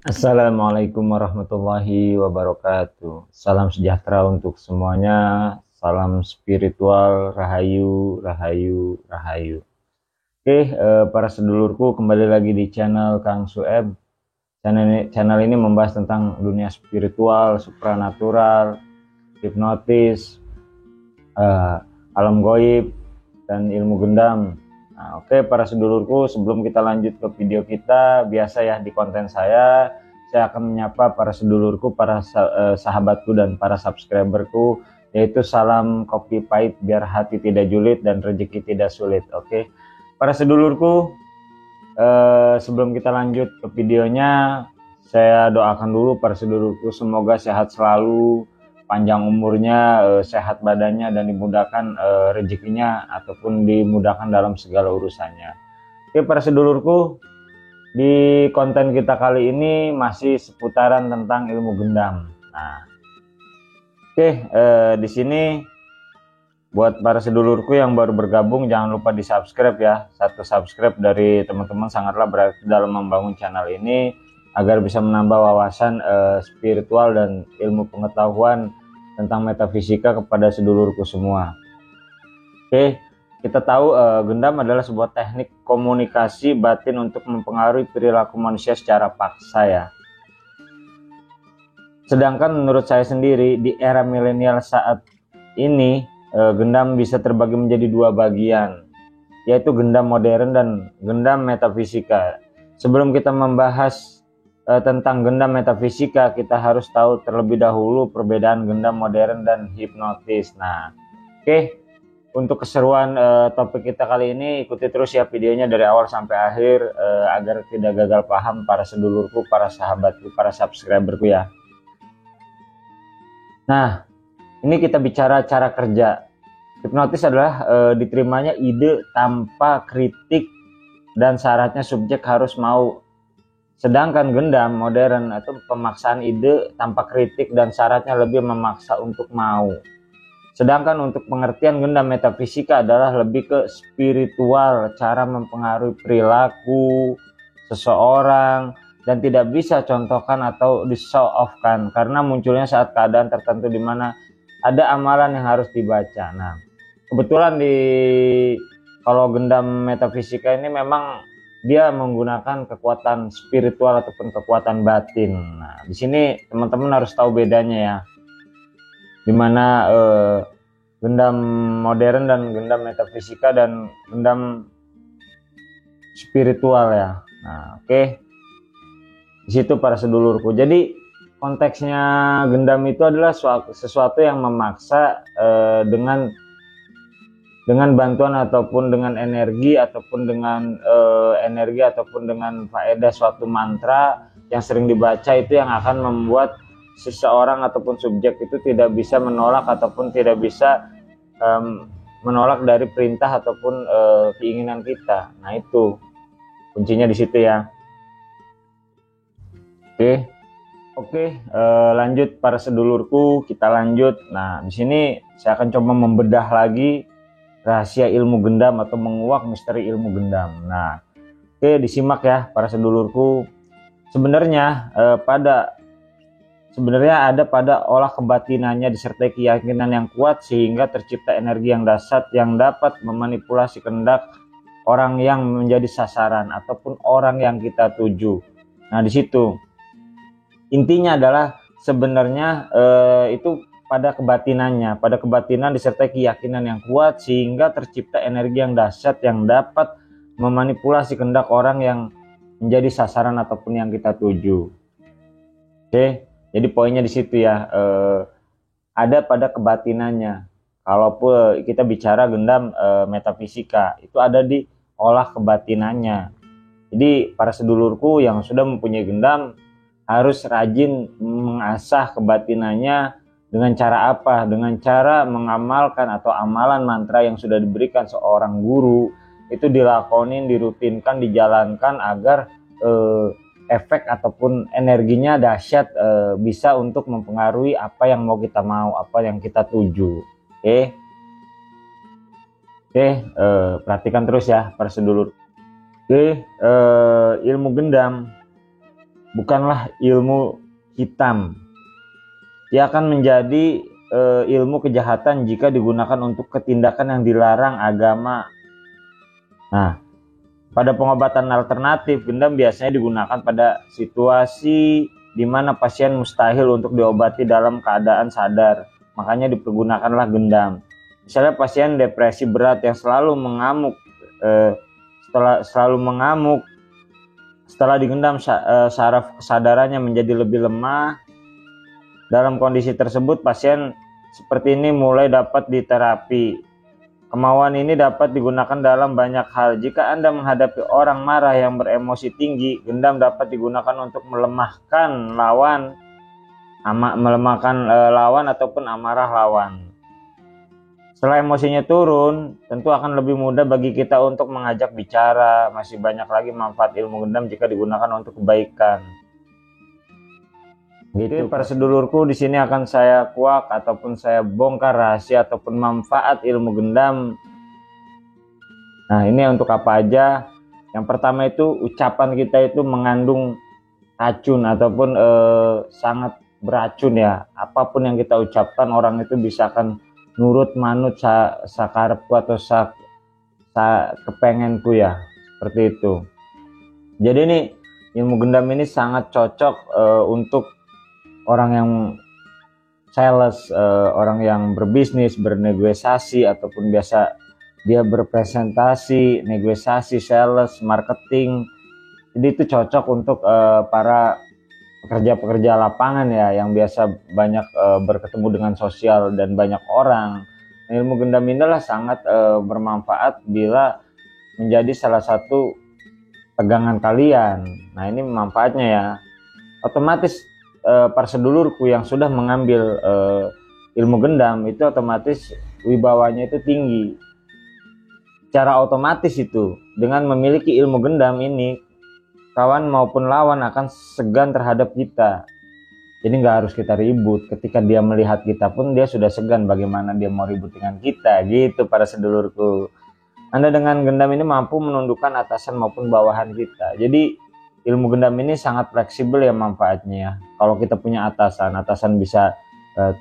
Assalamualaikum warahmatullahi wabarakatuh. Salam sejahtera untuk semuanya. Salam spiritual, rahayu, rahayu, rahayu. Para sedulurku, kembali lagi di channel Kang Sueb. Channel ini membahas tentang dunia spiritual, supranatural, hipnotis, eh, alam goib, dan ilmu gendam. Nah, para sedulurku, sebelum kita lanjut ke video kita, biasa ya di konten saya akan menyapa para sedulurku, para sahabatku dan para subscriberku, yaitu salam kopi pahit biar hati tidak julid dan rezeki tidak sulit. Para sedulurku, sebelum kita lanjut ke videonya, saya doakan dulu para sedulurku semoga sehat selalu, panjang umurnya, sehat badannya, dan dimudahkan rezekinya ataupun dimudahkan dalam segala urusannya. Para sedulurku, di konten kita kali ini masih seputaran tentang ilmu gendam. Nah, di sini buat para sedulurku yang baru bergabung, jangan lupa di subscribe ya. Satu subscribe dari teman-teman sangatlah berarti dalam membangun channel ini agar bisa menambah wawasan spiritual dan ilmu pengetahuan tentang metafisika kepada sedulurku semua. Kita tahu gendam adalah sebuah teknik komunikasi batin untuk mempengaruhi perilaku manusia secara paksa ya. Sedangkan menurut saya sendiri di era milenial saat ini, gendam bisa terbagi menjadi dua bagian, yaitu gendam modern dan gendam metafisika. Sebelum kita membahas tentang gendam metafisika, kita harus tahu terlebih dahulu perbedaan gendam modern dan hipnotis. Nah, untuk keseruan topik kita kali ini, ikuti terus ya videonya dari awal sampai akhir agar tidak gagal paham para sedulurku, para sahabatku, para subscriberku ya. Nah, ini kita bicara cara kerja. Hipnotis adalah diterimanya ide tanpa kritik dan syaratnya subjek harus mau. Sedangkan gendam modern atau pemaksaan ide tanpa kritik dan syaratnya lebih memaksa untuk mau. Sedangkan untuk pengertian gendam metafisika adalah lebih ke spiritual, cara mempengaruhi perilaku seseorang dan tidak bisa contohkan atau di show off kan, karena munculnya saat keadaan tertentu di mana ada amalan yang harus dibaca. Nah, kebetulan kalau gendam metafisika ini memang dia menggunakan kekuatan spiritual ataupun kekuatan batin. Nah, di sini teman-teman harus tahu bedanya ya. Dimana gendam modern dan gendam metafisika dan gendam spiritual ya. Nah, di situ para sedulurku. Jadi konteksnya gendam itu adalah sesuatu yang memaksa dengan bantuan ataupun dengan energi ataupun dengan faedah suatu mantra yang sering dibaca, itu yang akan membuat seseorang ataupun subjek itu tidak bisa menolak ataupun tidak bisa menolak dari perintah ataupun keinginan kita. Nah, itu kuncinya di situ ya. Lanjut para sedulurku, kita lanjut. Nah, di sini saya akan coba membedah lagi rahasia ilmu gendam atau menguak misteri ilmu gendam. Nah, disimak ya para sedulurku. Sebenarnya ada pada olah kebatinannya disertai keyakinan yang kuat sehingga tercipta energi yang dahsyat yang dapat memanipulasi kehendak orang yang menjadi sasaran ataupun orang yang kita tuju. Nah, di situ intinya adalah sebenarnya itu pada kebatinan disertai keyakinan yang kuat sehingga tercipta energi yang dahsyat yang dapat memanipulasi kehendak orang yang menjadi sasaran ataupun yang kita tuju. Jadi poinnya di situ ya, ada pada kebatinannya. Kalaupun kita bicara gendam metafisika, itu ada di olah kebatinannya. Jadi para sedulurku yang sudah mempunyai gendam harus rajin mengasah kebatinannya. Dengan cara apa? Dengan cara mengamalkan atau amalan mantra yang sudah diberikan seorang guru, itu dilakonin, dirutinkan, dijalankan agar efek ataupun energinya dahsyat, bisa untuk mempengaruhi apa yang mau kita mau, apa yang kita tuju. Perhatikan terus ya para sedulur. Ilmu gendam bukanlah ilmu hitam. Ia akan menjadi ilmu kejahatan jika digunakan untuk ketindakan yang dilarang agama. Nah, pada pengobatan alternatif, gendam biasanya digunakan pada situasi di mana pasien mustahil untuk diobati dalam keadaan sadar. Makanya dipergunakanlah gendam. Misalnya pasien depresi berat yang selalu mengamuk, setelah digendam saraf kesadarannya menjadi lebih lemah. Dalam kondisi tersebut, pasien seperti ini mulai dapat diterapi. Kemauan ini dapat digunakan dalam banyak hal. Jika Anda menghadapi orang marah yang beremosi tinggi, gendam dapat digunakan untuk melemahkan lawan, ataupun amarah lawan. Setelah emosinya turun, tentu akan lebih mudah bagi kita untuk mengajak bicara. Masih banyak lagi manfaat ilmu gendam jika digunakan untuk kebaikan. Gitu para sedulurku, di sini akan saya kuak ataupun saya bongkar rahasia ataupun manfaat ilmu gendam. Nah, ini untuk apa aja? Yang pertama itu ucapan kita itu mengandung racun ataupun sangat beracun ya. Apapun yang kita ucapkan, orang itu bisa akan nurut manut sakarepku atau kepengenku ya, seperti itu. Jadi ini ilmu gendam ini sangat cocok untuk orang yang sales, orang yang berbisnis, bernegosiasi, ataupun biasa dia berpresentasi, negosiasi, sales, marketing. Jadi itu cocok untuk para pekerja-pekerja lapangan ya, yang biasa banyak berketemu dengan sosial dan banyak orang. Ilmu gendam inilah sangat bermanfaat bila menjadi salah satu pegangan kalian. Nah, ini manfaatnya ya. Otomatis para sedulurku yang sudah mengambil ilmu gendam itu otomatis wibawanya itu tinggi. Secara otomatis itu dengan memiliki ilmu gendam ini, kawan maupun lawan akan segan terhadap kita. Jadi nggak harus kita ribut. Ketika dia melihat kita pun dia sudah segan, bagaimana dia mau ribut dengan kita. Gitu para sedulurku. Anda dengan gendam ini mampu menundukkan atasan maupun bawahan kita. Jadi ilmu gendam ini sangat fleksibel ya manfaatnya. Kalau kita punya atasan bisa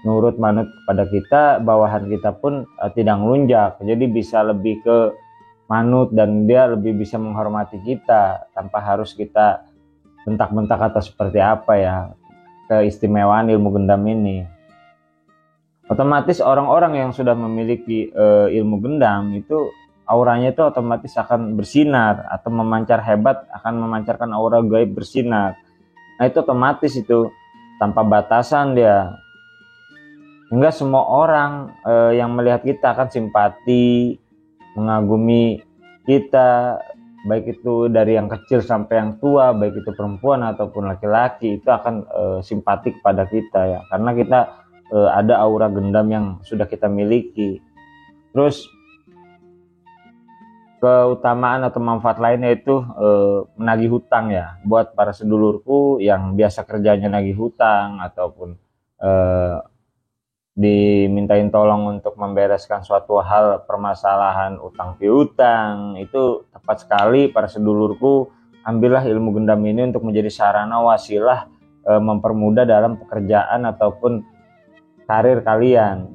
nurut manut kepada kita, bawahan kita pun tidak ngelunjak. Jadi bisa lebih ke manut dan dia lebih bisa menghormati kita tanpa harus kita bentak-bentak atau seperti apa ya. Keistimewaan ilmu gendam ini. Otomatis orang-orang yang sudah memiliki ilmu gendam itu auranya itu otomatis akan bersinar atau memancar hebat, akan memancarkan aura gaib bersinar. Nah, itu otomatis itu tanpa batasan dia. Hingga semua orang yang melihat kita akan simpati, mengagumi kita, baik itu dari yang kecil sampai yang tua, baik itu perempuan ataupun laki-laki, itu akan simpati kepada kita ya, karena kita ada aura gendam yang sudah kita miliki. Terus keutamaan atau manfaat lainnya itu menagih hutang ya, buat para sedulurku yang biasa kerjanya nagih hutang ataupun dimintain tolong untuk membereskan suatu hal permasalahan utang piutang. Itu tepat sekali para sedulurku, ambillah ilmu gendam ini untuk menjadi sarana wasilah mempermudah dalam pekerjaan ataupun karir kalian.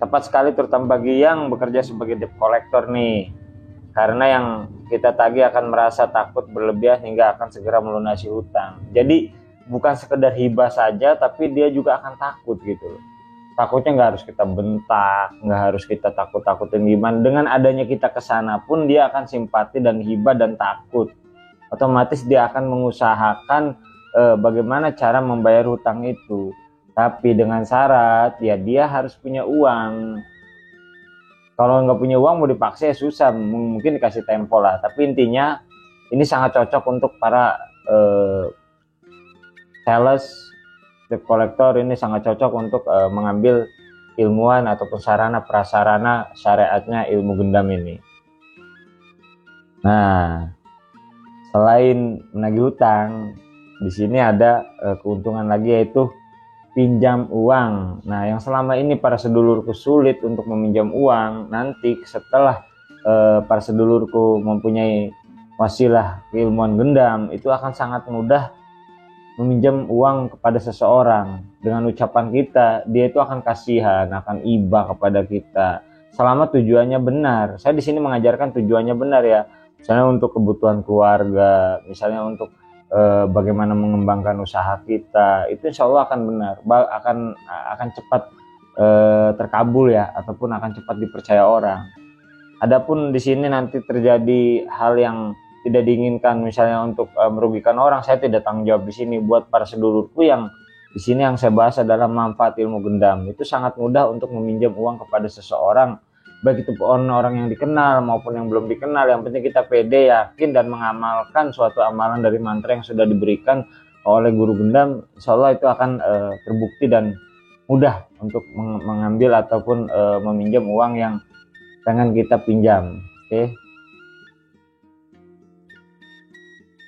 Tepat sekali terutama bagi yang bekerja sebagai debt collector nih, karena yang kita tagih akan merasa takut berlebihan hingga akan segera melunasi hutang. Jadi bukan sekedar hibah saja, tapi dia juga akan takut gitu loh. Takutnya nggak harus kita bentak, nggak harus kita takut-takutin gimana. Dengan adanya kita kesana pun dia akan simpati dan hibah dan takut. Otomatis dia akan mengusahakan bagaimana cara membayar hutang itu. Tapi dengan syarat ya dia harus punya uang. Kalau nggak punya uang mau dipaksa ya susah, mungkin dikasih tempo lah. Tapi intinya ini sangat cocok untuk para sales, debt collector. Ini sangat cocok untuk mengambil ilmuwan ataupun sarana prasarana syariatnya ilmu gendam ini. Nah, selain menagih hutang, di sini ada keuntungan lagi, yaitu pinjam uang. Nah, yang selama ini para sedulurku sulit untuk meminjam uang, nanti setelah para sedulurku mempunyai wasilah keilmuan gendam, itu akan sangat mudah meminjam uang kepada seseorang dengan ucapan kita, dia itu akan kasihan, akan iba kepada kita selama tujuannya benar. Saya di sini mengajarkan tujuannya benar ya, misalnya untuk kebutuhan keluarga, misalnya untuk bagaimana mengembangkan usaha kita, itu insya Allah akan benar, akan cepat terkabul ya, ataupun akan cepat dipercaya orang. Adapun di sini nanti terjadi hal yang tidak diinginkan, misalnya untuk merugikan orang, saya tidak tanggung jawab di sini. Buat para sedulurku yang di sini yang saya bahas adalah manfaat ilmu gendam. Itu sangat mudah untuk meminjam uang kepada seseorang, baik itu orang yang dikenal maupun yang belum dikenal. Yang penting kita pede, yakin, dan mengamalkan suatu amalan dari mantra yang sudah diberikan oleh guru gendam. Insya Allah itu akan terbukti dan mudah untuk mengambil ataupun meminjam uang yang pengen kita pinjam. Oke.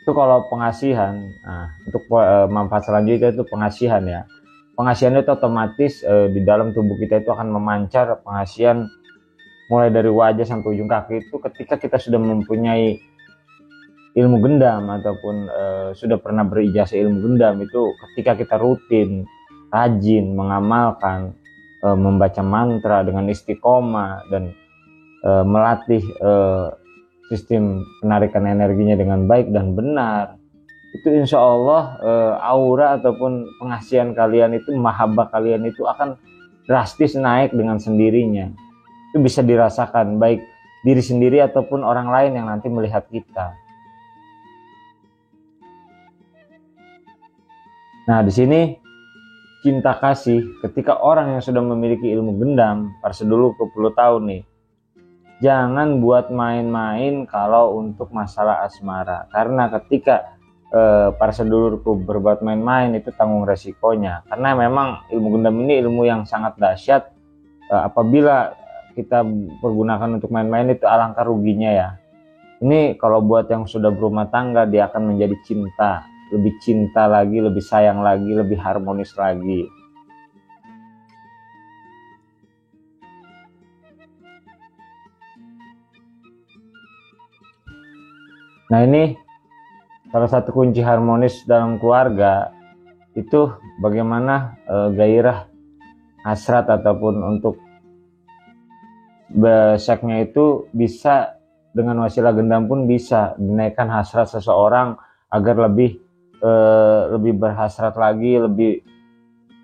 Itu kalau pengasihan. Nah, untuk manfaat selanjutnya itu pengasihan ya. Pengasihan itu otomatis di dalam tubuh kita itu akan memancar pengasihan mulai dari wajah sampai ujung kaki. Itu ketika kita sudah mempunyai ilmu gendam ataupun sudah pernah berijazah ilmu gendam, itu ketika kita rutin rajin mengamalkan membaca mantra dengan istiqomah dan melatih sistem penarikan energinya dengan baik dan benar, itu insya Allah aura ataupun pengasihan kalian itu, mahabbah kalian itu akan drastis naik dengan sendirinya. Itu bisa dirasakan baik diri sendiri ataupun orang lain yang nanti melihat kita. Nah, di sini cinta kasih, ketika orang yang sudah memiliki ilmu gendam, para sedulur perlu tahu nih, jangan buat main-main kalau untuk masalah asmara. Karena ketika para sedulurku berbuat main-main, itu tanggung resikonya. Karena memang ilmu gendam ini ilmu yang sangat dahsyat. Apabila kita pergunakan untuk main-main, itu alangkah ruginya ya. Ini kalau buat yang sudah berumah tangga, dia akan menjadi cinta, lebih cinta lagi, lebih sayang lagi, lebih harmonis lagi. Nah, ini salah satu kunci harmonis dalam keluarga, itu bagaimana gairah hasrat ataupun untuk seksnya itu bisa dengan wasilah gendam pun bisa dinaikkan hasrat seseorang agar lebih berhasrat lagi,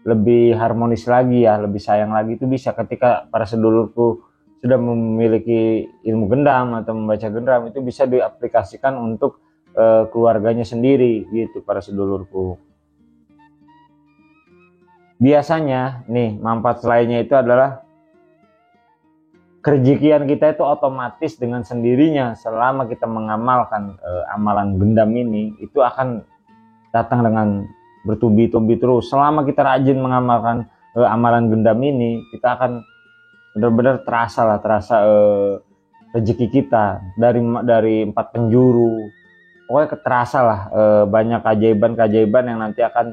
lebih harmonis lagi ya, lebih sayang lagi. Itu bisa ketika para sedulurku sudah memiliki ilmu gendam atau membaca gendam, itu bisa diaplikasikan untuk keluarganya sendiri gitu para sedulurku. Biasanya nih manfaat lainnya itu adalah kerejekian kita itu otomatis dengan sendirinya selama kita mengamalkan amalan gendam ini, itu akan datang dengan bertubi-tubi terus. Selama kita rajin mengamalkan amalan gendam ini, kita akan benar-benar terasa rezeki kita dari 4 penjuru. Pokoknya terasa lah banyak keajaiban yang nanti akan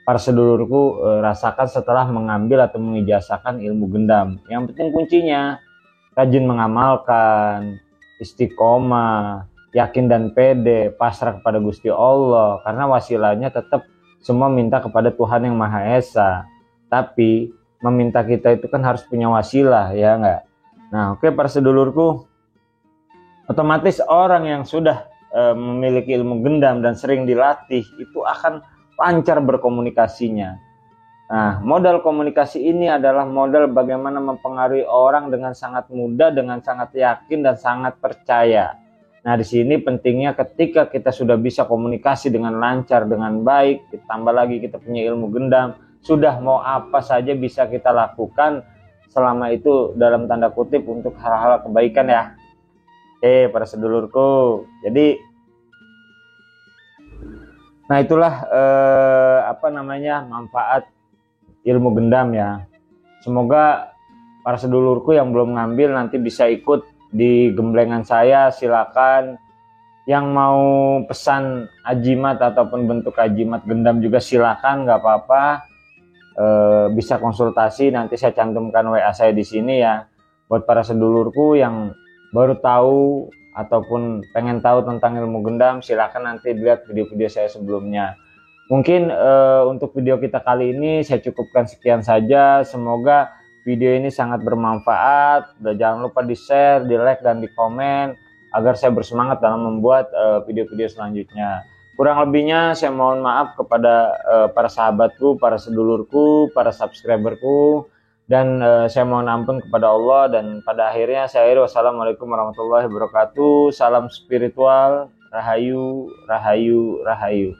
para sedulurku rasakan setelah mengambil atau mengijazahkan ilmu gendam. Yang penting kuncinya rajin mengamalkan, istiqomah, yakin dan pede, pasrah kepada Gusti Allah. Karena wasilahnya tetap semua minta kepada Tuhan yang Maha Esa. Tapi meminta kita itu kan harus punya wasilah, ya enggak? Nah, oke para sedulurku, otomatis orang yang sudah memiliki ilmu gendam dan sering dilatih, itu akan lancar berkomunikasinya. Nah, modal komunikasi ini adalah modal bagaimana mempengaruhi orang dengan sangat mudah, dengan sangat yakin dan sangat percaya. Nah, di sini pentingnya ketika kita sudah bisa komunikasi dengan lancar, dengan baik, ditambah lagi kita punya ilmu gendam, sudah mau apa saja bisa kita lakukan selama itu dalam tanda kutip untuk hal-hal kebaikan ya. Para sedulurku. Jadi nah itulah manfaat ilmu gendam ya. Semoga para sedulurku yang belum ngambil nanti bisa ikut di gemblengan saya. Silakan. Yang mau pesan ajimat ataupun bentuk ajimat gendam juga silakan, nggak apa-apa. Bisa konsultasi, nanti saya cantumkan WA saya di sini ya. Buat para sedulurku yang baru tahu ataupun pengen tahu tentang ilmu gendam, silakan nanti lihat video-video saya sebelumnya. Mungkin untuk video kita kali ini saya cukupkan sekian saja. Semoga video ini sangat bermanfaat. Jangan lupa di share, di like, dan di komen agar saya bersemangat dalam membuat video-video selanjutnya. Kurang lebihnya saya mohon maaf kepada para sahabatku, para sedulurku, para subscriberku, dan saya mohon ampun kepada Allah. Dan pada akhirnya saya akhiri, wassalamualaikum warahmatullahi wabarakatuh. Salam spiritual, rahayu, rahayu, rahayu.